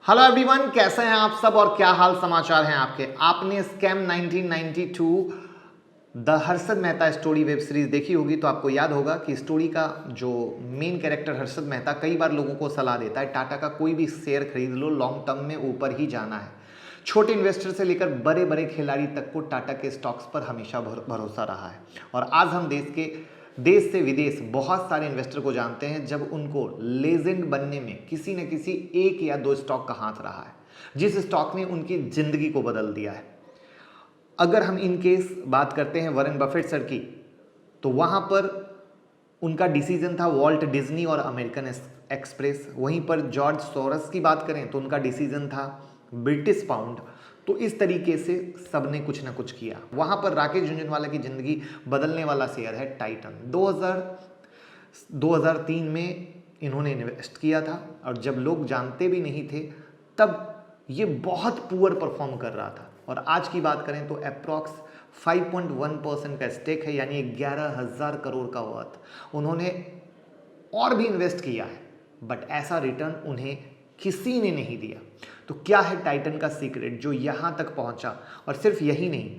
Hello everyone, कैसे हैं आप सब और क्या हाल समाचार हैं आपके। आपने scam 1992 the Harshad Mehta story web series देखी होगी तो आपको याद होगा कि स्टोरी का जो मेन कैरेक्टर हर्षद मेहता कई बार लोगों को सलाह देता है टाटा का कोई भी शेयर खरीद लो, लॉन्ग टर्म में ऊपर ही जाना है। छोटे इन्वेस्टर से लेकर बड़े बड़े खिलाड़ी तक को टाटा के स्टॉक्स पर हमेशा भरोसा रहा है। और आज हम देश से विदेश बहुत सारे इन्वेस्टर को जानते हैं जब उनको लेजेंड बनने में किसी न किसी एक या दो स्टॉक का हाथ रहा है, जिस स्टॉक ने उनकी जिंदगी को बदल दिया है। अगर हम इन केस बात करते हैं वॉरेन बफेट सर की, तो वहां पर उनका डिसीजन था वॉल्ट डिज्नी और अमेरिकन एक्सप्रेस। वहीं पर जॉर्ज सोरस की बात करें तो उनका डिसीजन था ब्रिटिश पाउंड। तो इस तरीके से सबने कुछ ना कुछ किया। वहां पर राकेश झुनझुनवाला की जिंदगी बदलने वाला शेयर है टाइटन। 2003 में इन्होंने इन्वेस्ट किया था और जब लोग जानते भी नहीं थे तब ये बहुत पुअर परफॉर्म कर रहा था। और आज की बात करें तो अप्रॉक्स 5.1% का स्टेक है, यानी 11,000 करोड़ का वर्थ। उन्होंने और भी इन्वेस्ट किया है बट ऐसा रिटर्न उन्हें किसी ने नहीं दिया। तो क्या है टाइटन का सीक्रेट जो यहां तक पहुंचा। और सिर्फ यही नहीं,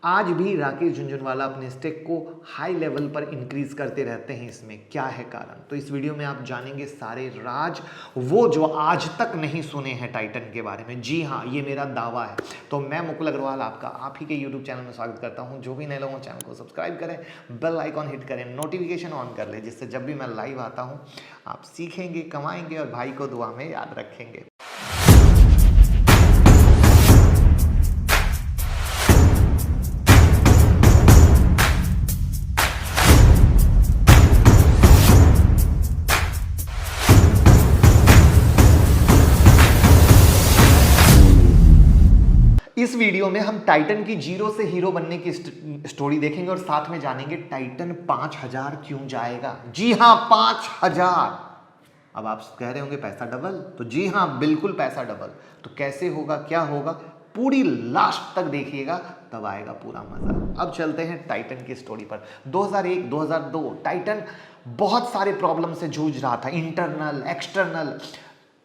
आज भी राकेश झुनझुनवाला अपने स्टेक को हाई लेवल पर इंक्रीज करते रहते हैं। इसमें क्या है कारण, तो इस वीडियो में आप जानेंगे सारे राज, वो जो आज तक नहीं सुने हैं टाइटन के बारे में। जी हाँ, ये मेरा दावा है। तो मैं मुकुल अग्रवाल आपका आप ही के यूट्यूब चैनल में स्वागत करता हूं। जो भी नए लोग चैनल को सब्सक्राइब करें, बेल आइकॉन हिट करें, नोटिफिकेशन ऑन कर लें, जिससे जब भी मैं लाइव आता हूं आप सीखेंगे, कमाएंगे और भाई को दुआ में याद रखेंगे। इस वीडियो में हम टाइटन की जीरो से हीरो बनने की स्टोरी देखेंगे और साथ में जानेंगे टाइटन 5,000 क्यों जाएगा। जी हां, 5,000। अब आप कह रहे होंगे पैसा डबल, तो जी हां, बिल्कुल पैसा डबल। तो कैसे होगा, क्या होगा, पूरी लास्ट तक देखिएगा, तब आएगा पूरा मजा। अब चलते हैं टाइटन की स्टोरी पर। 2001-2002 टाइटन बहुत सारे प्रॉब्लम से जूझ रहा था। इंटरनल, एक्सटर्नल,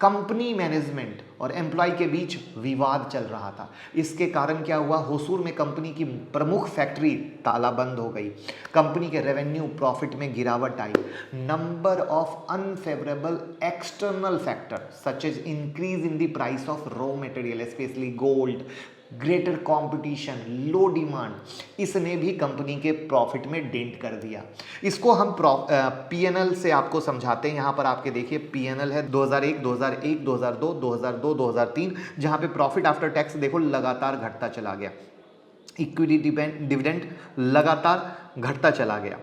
कंपनी मैनेजमेंट और एम्प्लॉय के बीच विवाद चल रहा था। इसके कारण क्या हुआ, होसूर में कंपनी की प्रमुख फैक्ट्री तालाबंद हो गई। कंपनी के रेवेन्यू प्रॉफिट में गिरावट आई। Number of unfavourable external factor such as increase in the price of raw material specially gold, greater competition, low demand, इसने भी कंपनी के प्रॉफिट में डेंट कर दिया। इसको हम पीएनएल से आपको समझाते हैं। यहां पर आपके देखिए पीएनएल है 2001, 2001, 2002, 2002, 2003, जहां पे प्रॉफिट आफ्टर टैक्स देखो लगातार घटता चला गया। इक्विटी डिविडेंड लगातार घटता चला गया।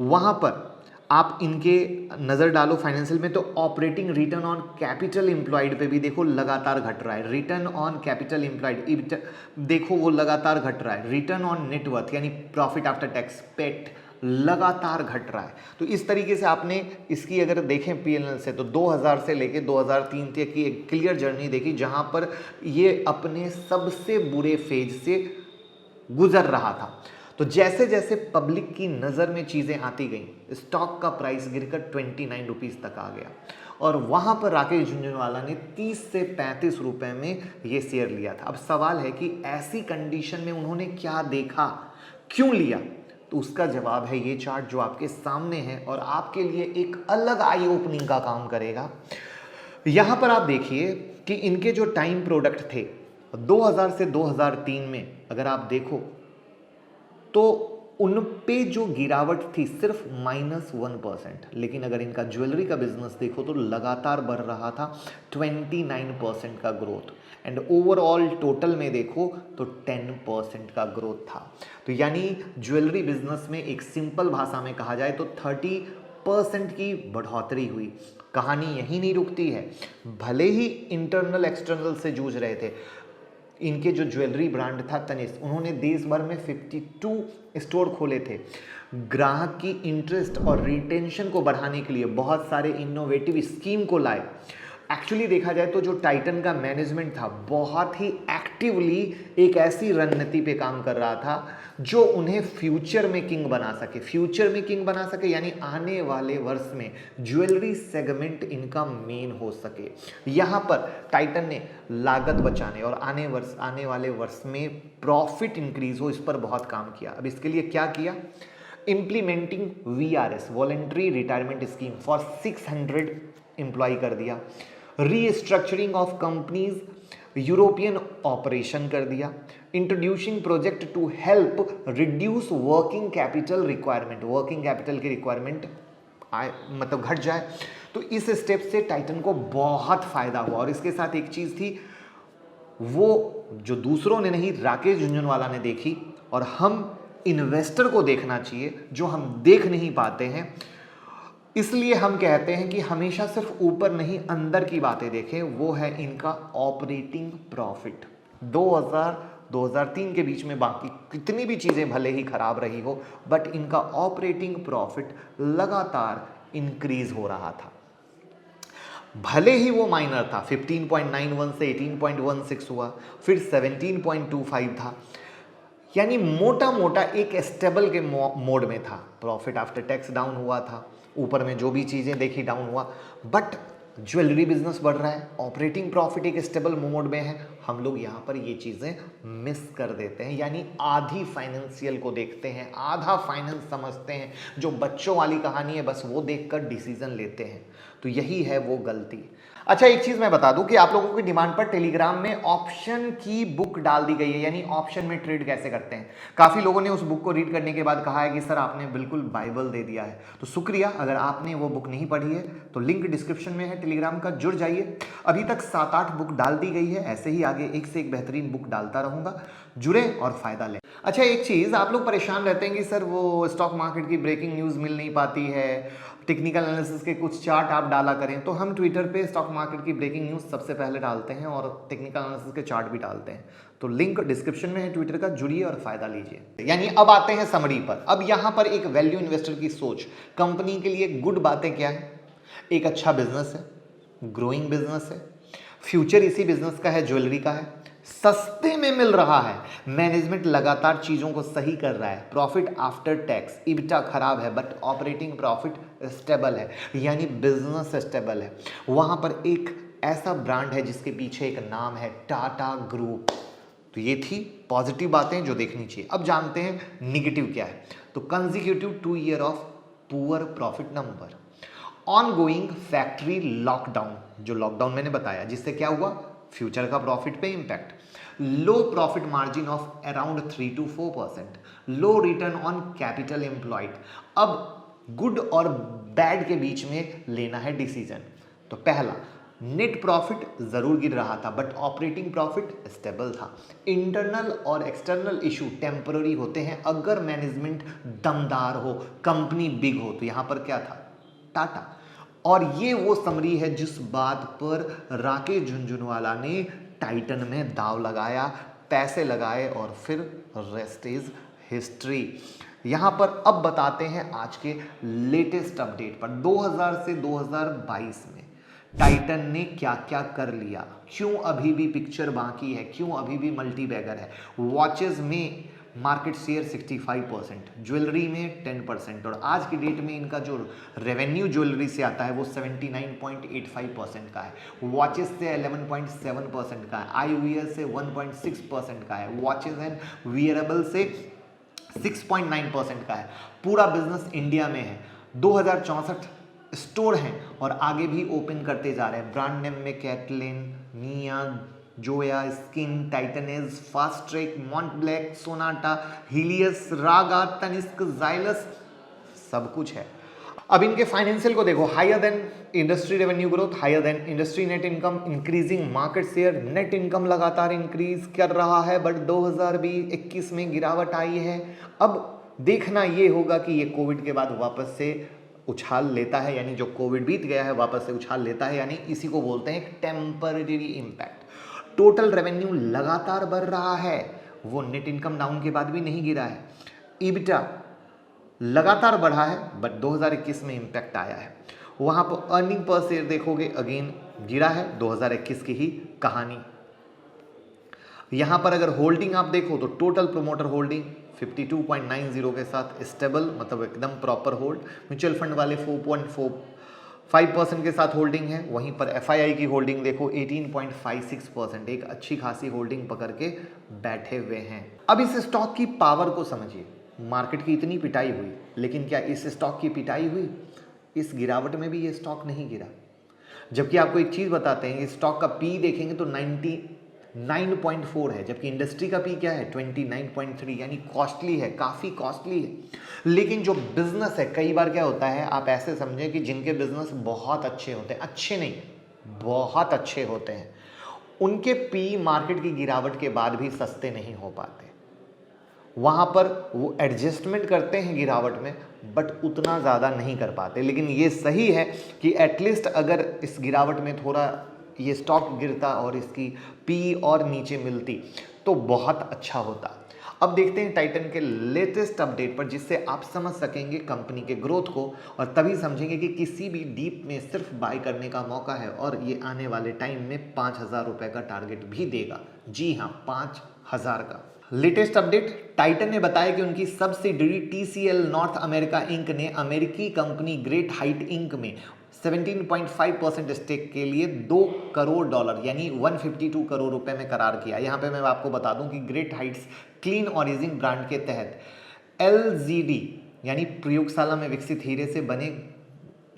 वहां पर आप इनके नजर डालो फाइनेंशियल में तो operating return on capital employed पे भी देखो लगातार घट रहा है। रिटर्न ऑन कैपिटल एम्प्लॉयड देखो वो लगातार घट रहा है। रिटर्न ऑन नेटवर्थ यानी प्रॉफिट आफ्टर टैक्स पेट लगातार घट रहा है। तो इस तरीके से आपने इसकी अगर देखें पीएनएल से तो 2000 से लेके 2003 तक की एक क्लियर जर्नी देखी, जहां पर ये अपने सबसे बुरे फेज से गुजर रहा था। तो जैसे जैसे पब्लिक की नज़र में चीज़ें आती गई, स्टॉक का प्राइस गिरकर 29 रुपीज़ तक आ गया। और वहाँ पर राकेश झुनझुनवाला ने 30 से 35 रुपए में ये शेयर लिया था। अब सवाल है कि ऐसी कंडीशन में उन्होंने क्या देखा, क्यों लिया, तो उसका जवाब है ये चार्ट जो आपके सामने है और आपके लिए एक अलग आई ओपनिंग का काम करेगा। यहाँ पर आप देखिए कि इनके जो टाइम प्रोडक्ट थे 2000 से 2003 में अगर आप देखो तो उन पे जो गिरावट थी सिर्फ -1%, लेकिन अगर इनका ज्वेलरी का बिजनेस देखो तो लगातार बढ़ रहा था, 29% का ग्रोथ। एंड ओवरऑल टोटल में देखो तो 10% का ग्रोथ था। तो यानी ज्वेलरी बिजनेस में एक सिंपल भाषा में कहा जाए तो 30% की बढ़ोतरी हुई। कहानी यही नहीं रुकती है। भले ही इंटरनल एक्सटर्नल से जूझ रहे थे, इनके जो ज्वेलरी ब्रांड था तनिष्क, उन्होंने देश भर में 52 स्टोर खोले थे। ग्राहक की इंटरेस्ट और रिटेंशन को बढ़ाने के लिए बहुत सारे इनोवेटिव स्कीम को लाए। एक्चुअली देखा जाए तो जो टाइटन का मैनेजमेंट था बहुत ही एक्टिवली एक ऐसी रणनीति पे काम कर रहा था जो उन्हें फ्यूचर में किंग बना सके। फ्यूचर में किंग बना सके यानी आने वाले वर्ष में ज्वेलरी सेगमेंट इनका मेन हो सके। यहाँ पर टाइटन ने लागत बचाने और आने वाले वर्ष में प्रॉफिट इंक्रीज हो, इस पर बहुत काम किया। अब इसके लिए क्या किया? Implementing VRS voluntary retirement scheme for 600 employ कर दिया। Restructuring of companies European operation कर दिया। Introducing project to help reduce working capital requirement, working capital की रिक्वायरमेंट मतलब घट जाए। तो इस स्टेप से टाइटन को बहुत फायदा हुआ। और इसके साथ एक चीज थी वो जो दूसरों ने नहीं, राकेश झुनझुनवाला ने देखी, और हम इन्वेस्टर को देखना चाहिए जो हम देख नहीं पाते हैं। इसलिए हम कहते हैं कि हमेशा सिर्फ ऊपर नहीं अंदर की बातें देखें। वो है इनका ऑपरेटिंग प्रॉफिट। 2003 के बीच में बाकी कितनी भी चीजें भले ही खराब रही हो, बट इनका ऑपरेटिंग प्रॉफिट लगातार इंक्रीज हो रहा था। भले ही वो माइनर था, 15.91 से 18.16 हुआ, फिर 17.25 था, यानी मोटा मोटा एक स्टेबल के मोड में था। प्रॉफिट आफ्टर टैक्स डाउन हुआ था, ऊपर में जो भी चीजें देखी डाउन हुआ, बट ज्वेलरी बिजनेस बढ़ रहा है, ऑपरेटिंग प्रॉफिट एक स्टेबल मोड में है। हम लोग यहाँ पर ये चीजें मिस कर देते हैं, यानी आधी फाइनेंशियल को देखते हैं, आधा फाइनेंस समझते हैं। जो बच्चों वाली कहानी है बस वो देखकर डिसीजन लेते हैं, तो यही है वो गलती। अच्छा, एक चीज मैं बता दूं कि आप लोगों की डिमांड पर टेलीग्राम में ऑप्शन की बुक डाल दी गई है, यानी ऑप्शन में ट्रेड कैसे करते हैं। काफी लोगों ने उस बुक को रीड करने के बाद कहा है कि सर आपने बिल्कुल बाइबल दे दिया है। तो शुक्रिया, अगर आपने वो बुक नहीं पढ़ी है तो लिंक डिस्क्रिप्शन में है टेलीग्राम का, जुड़ जाइए। अभी तक 7-8 बुक डाल दी गई है, ऐसे ही आगे एक से एक बेहतरीन बुक डालता रहूंगा। जुड़े और फायदा लें। अच्छा, एक चीज आप लोग परेशान रहते हैं कि सर वो स्टॉक मार्केट की ब्रेकिंग न्यूज मिल नहीं पाती है, टेक्निकल एनालिसिस के कुछ चार्ट आप डाला करें। तो हम ट्विटर पे स्टॉक मार्केट की ब्रेकिंग न्यूज़ सबसे पहले डालते हैं और टेक्निकल एनालिसिस के चार्ट भी डालते हैं। तो लिंक डिस्क्रिप्शन में है ट्विटर का, जुड़िए और फायदा लीजिए। यानी अब आते हैं समरी पर। अब यहाँ पर एक वैल्यू इन्वेस्टर की सोच, कंपनी के लिए गुड बातें क्या है? एक अच्छा बिजनेस है, ग्रोइंग बिजनेस है, फ्यूचर इसी बिजनेस का है, ज्वेलरी का है, सस्ते में मिल रहा है, मैनेजमेंट लगातार चीजों को सही कर रहा है, प्रॉफिट आफ्टर टैक्स इबिटा खराब है बट ऑपरेटिंग प्रॉफिट स्टेबल है, यानी बिजनेस स्टेबल है। वहां पर एक ऐसा ब्रांड है जिसके पीछे एक नाम है, टाटा ग्रुप। तो ये थी पॉजिटिव बातें जो देखनी चाहिए। अब जानते हैं निगेटिव क्या है। तो consecutive 2 year of poor profit number, ongoing factory lockdown, जो लॉकडाउन मैंने बताया जिससे क्या हुआ, फ्यूचर का प्रॉफिट पे impact, low profit margin of around 3 to 4%, low return on capital employed. अब गुड और बैड के बीच में लेना है डिसीजन। तो पहला, नेट प्रॉफिट जरूर गिर रहा था बट ऑपरेटिंग प्रॉफिट स्टेबल था। इंटरनल और एक्सटर्नल इशू टेम्पररी होते हैं अगर मैनेजमेंट दमदार हो, कंपनी बिग हो। तो यहां पर क्या था, टाटा। और ये वो समरी है जिस बात पर राकेश झुनझुनवाला ने टाइटन में दाव लगाया, पैसे लगाए और फिर रेस्ट इज हिस्ट्री। यहां पर अब बताते हैं आज के लेटेस्ट अपडेट पर। 2000 से 2022 में टाइटन ने क्या क्या कर लिया, क्यों अभी भी पिक्चर बाकी है, क्यों अभी भी मल्टी बैगर है। वॉचेस में मार्केट शेयर 65%, ज्वेलरी में 10%, और आज की डेट में इनका जो रेवेन्यू ज्वेलरी से आता है वो 79.85% का है, वॉचेस से 11.7% का है, आईवीआर से 1.6% का है, वॉचेस एंड वियरेबल से 6.9% का है। पूरा बिजनेस इंडिया में है, 2064 स्टोर हैं और आगे भी ओपन करते जा रहे हैं। ब्रांड नेम में कैटलिन, मिया, जोया, स्किन, टाइटनेज, Fastrack, Montblanc, Sonata, Helios, Raga, Tanishq, Xylys, सब कुछ है। अब इनके फाइनेंशियल को देखो, higher than industry revenue growth, higher than industry net income, increasing market share, net income लगातार इंक्रीज कर रहा है बट 2021 में गिरावट आई है। अब देखना ये होगा कि ये कोविड के बाद वापस से उछाल लेता है, यानी जो कोविड बीत गया है वापस से उछाल लेता है, यानी इसी को बोलते हैं टेम्पररी इंपैक्ट। टोटल रेवेन्यू लगातार बढ़ रहा है, वो नेट इनकम डाउन के बाद भी नहीं गिरा है। ईबिटा लगातार बढ़ा है बट 2021 में इंपैक्ट आया है। वहां पर अर्निंग पर शेयर देखोगे, अगेन गिरा है, 2021 की ही कहानी। यहां पर अगर होल्डिंग आप देखो तो टोटल प्रोमोटर होल्डिंग 52.90 के साथ स्टेबल, मतलब एकदम प्रॉपर होल्ड। म्यूचुअल फंड वाले 4.45% के साथ होल्डिंग है, वहीं पर एफआईआई की होल्डिंग देखो 18.56%, एक अच्छी खासी होल्डिंग पकड़ के बैठे हुए हैं। अब इस स्टॉक की पावर को समझिए। मार्केट की इतनी पिटाई हुई, लेकिन क्या इस स्टॉक की पिटाई हुई? इस गिरावट में भी ये स्टॉक नहीं गिरा। जबकि आपको एक चीज बताते हैं, स्टॉक का पी देखेंगे तो 99.4 है, जबकि इंडस्ट्री का पी क्या है 29.3, यानी कॉस्टली है, काफी कॉस्टली है। लेकिन जो बिजनेस है, कई बार क्या होता है, आप ऐसे समझें कि जिनके बिजनेस बहुत अच्छे होते हैं, अच्छे नहीं बहुत अच्छे होते हैं, उनके पी मार्केट की गिरावट के बाद भी सस्ते नहीं हो पाते। वहां पर वो एडजस्टमेंट करते हैं गिरावट में, बट उतना ज़्यादा नहीं कर पाते। लेकिन ये सही है कि एटलीस्ट अगर इस गिरावट में थोड़ा ये स्टॉक गिरता और इसकी पी और नीचे मिलती तो बहुत अच्छा होता। अब देखते हैं टाइटन के लेटेस्ट अपडेट पर, जिससे आप समझ सकेंगे कंपनी के ग्रोथ को, और तभी समझेंगे कि किसी भी डीप में सिर्फ बाय करने का मौका है, और ये आने वाले टाइम में 5,000 रुपये का टारगेट भी देगा। जी हाँ, 5,000 का। लेटेस्ट अपडेट, टाइटन ने बताया कि उनकी subsidiary TCL north America Inc ने अमेरिकी कंपनी ग्रेट हाइट इंक में 17.5% स्टेक के लिए $2 करोड़ यानी 152 करोड़ रुपए में करार किया। यहां पे मैं आपको बता दूं कि great Heights clean origin brand के तहत LGD यानी प्रयोगशाला में विकसित हीरे से बने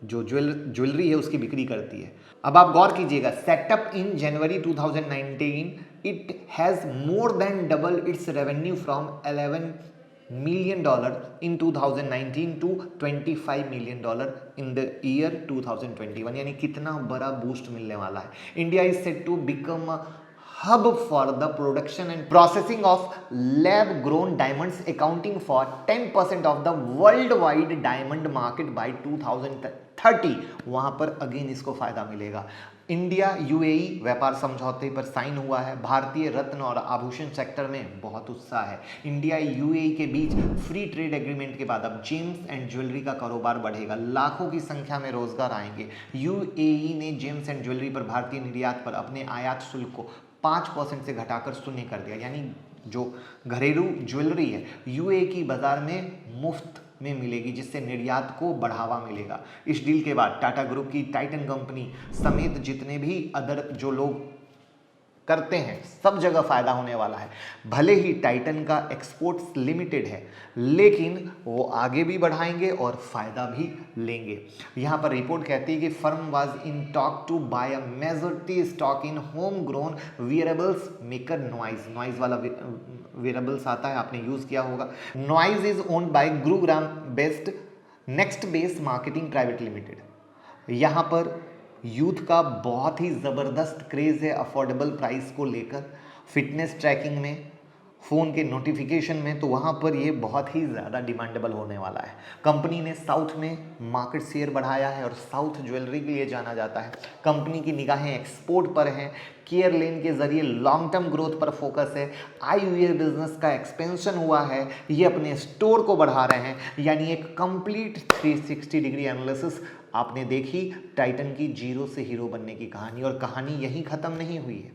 जो ज्वेलरी है उसकी बिक्री करती है। अब आप गौर कीजिएगा, setup in January 2019 it has more than double it's revenue from $11 million in 2019 to $25 million in the year 2021, यानी कितना बड़ा बूस्ट मिलने वाला है। India is set to become hub for the production and processing of lab grown diamonds, accounting for 10% of the worldwide diamond market by 2030। वहां पर again इसको फायदा मिलेगा। इंडिया UAE व्यापार समझौते पर साइन हुआ है। भारतीय रत्न और आभूषण सेक्टर में बहुत उत्साह है। इंडिया UAE के बीच फ्री ट्रेड एग्रीमेंट के बाद अब जेम्स एंड ज्वेलरी का कारोबार बढ़ेगा, लाखों की संख्या में रोजगार आएंगे। UAE ने जेम्स एंड ज्वेलरी पर भारतीय निर्यात पर अपने आयात शुल्क को 5% से घटाकर 0 कर दिया, यानी जो घरेलू ज्वेलरी है UAE की बाजार में मुफ्त में मिलेगी, जिससे निर्यात को बढ़ावा मिलेगा। इस डील के बाद टाटा ग्रुप की टाइटन कंपनी समेत जितने भी अदर जो लोग करते हैं सब जगह फायदा होने वाला है। भले ही टाइटन का एक्सपोर्ट्स लिमिटेड है, लेकिन वो आगे भी बढ़ाएंगे और फायदा भी लेंगे। यहां पर रिपोर्ट कहती है कि firm was in talk to buy a majority stock in home grown wearables maker noise वाला वियरेबल्स आता है, आपने यूज किया होगा। Noise is owned by Gurugram based next base marketing private limited. यहां पर यूथ का बहुत ही ज़बरदस्त क्रेज़ है अफोर्डेबल प्राइस को लेकर, फिटनेस ट्रैकिंग में, फ़ोन के नोटिफिकेशन में, तो वहाँ पर ये बहुत ही ज़्यादा डिमांडेबल होने वाला है। कंपनी ने साउथ में मार्केट शेयर बढ़ाया है और साउथ ज्वेलरी के लिए जाना जाता है। कंपनी की निगाहें एक्सपोर्ट पर हैं, केयर लेन के जरिए लॉन्ग टर्म ग्रोथ पर फोकस है। आईवीआर बिजनेस का एक्सपेंशन हुआ है, ये अपने स्टोर को बढ़ा रहे हैं, यानी एक कंप्लीट 360 डिग्री एनालिसिस आपने देखी टाइटन की जीरो से हीरो बनने की कहानी। और कहानी यहीं ख़त्म नहीं हुई है,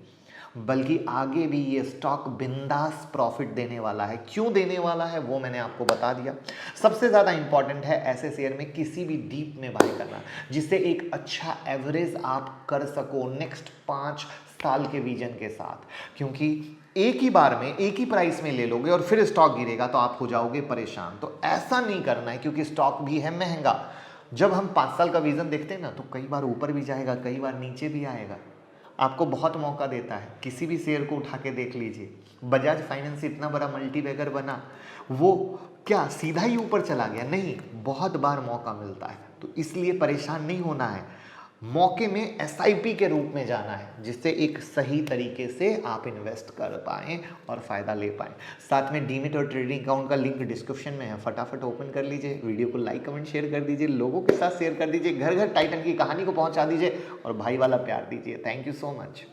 बल्कि आगे भी ये स्टॉक बिंदास प्रॉफिट देने वाला है। क्यों देने वाला है वो मैंने आपको बता दिया। सबसे ज़्यादा इंपॉर्टेंट है ऐसे शेयर में किसी भी डीप में बाय करना, जिससे एक अच्छा एवरेज आप कर सको नेक्स्ट 5 साल के विजन के साथ। क्योंकि एक ही बार में एक ही प्राइस में ले लोगे और फिर स्टॉक गिरेगा तो आप हो जाओगे परेशान। तो ऐसा नहीं करना है, क्योंकि स्टॉक भी है महंगा। जब हम 5 साल का विजन देखते हैं ना, तो कई बार ऊपर भी जाएगा, कई बार नीचे भी आएगा। आपको बहुत मौका देता है, किसी भी शेयर को उठा के देख लीजिए। बजाज फाइनेंस इतना बड़ा मल्टीबैगर बना, वो क्या सीधा ही ऊपर चला गया? नहीं, बहुत बार मौका मिलता है। तो इसलिए परेशान नहीं होना है, मौके में SIP के रूप में जाना है, जिससे एक सही तरीके से आप इन्वेस्ट कर पाएँ और फ़ायदा ले पाएँ। साथ में डीमेट और ट्रेडिंग अकाउंट का लिंक डिस्क्रिप्शन में है, फटाफट ओपन कर लीजिए। वीडियो को लाइक कमेंट शेयर कर दीजिए, लोगों के साथ शेयर कर दीजिए, घर घर टाइटन की कहानी को पहुंचा दीजिए और भाई वाला प्यार दीजिए। Thank you so much.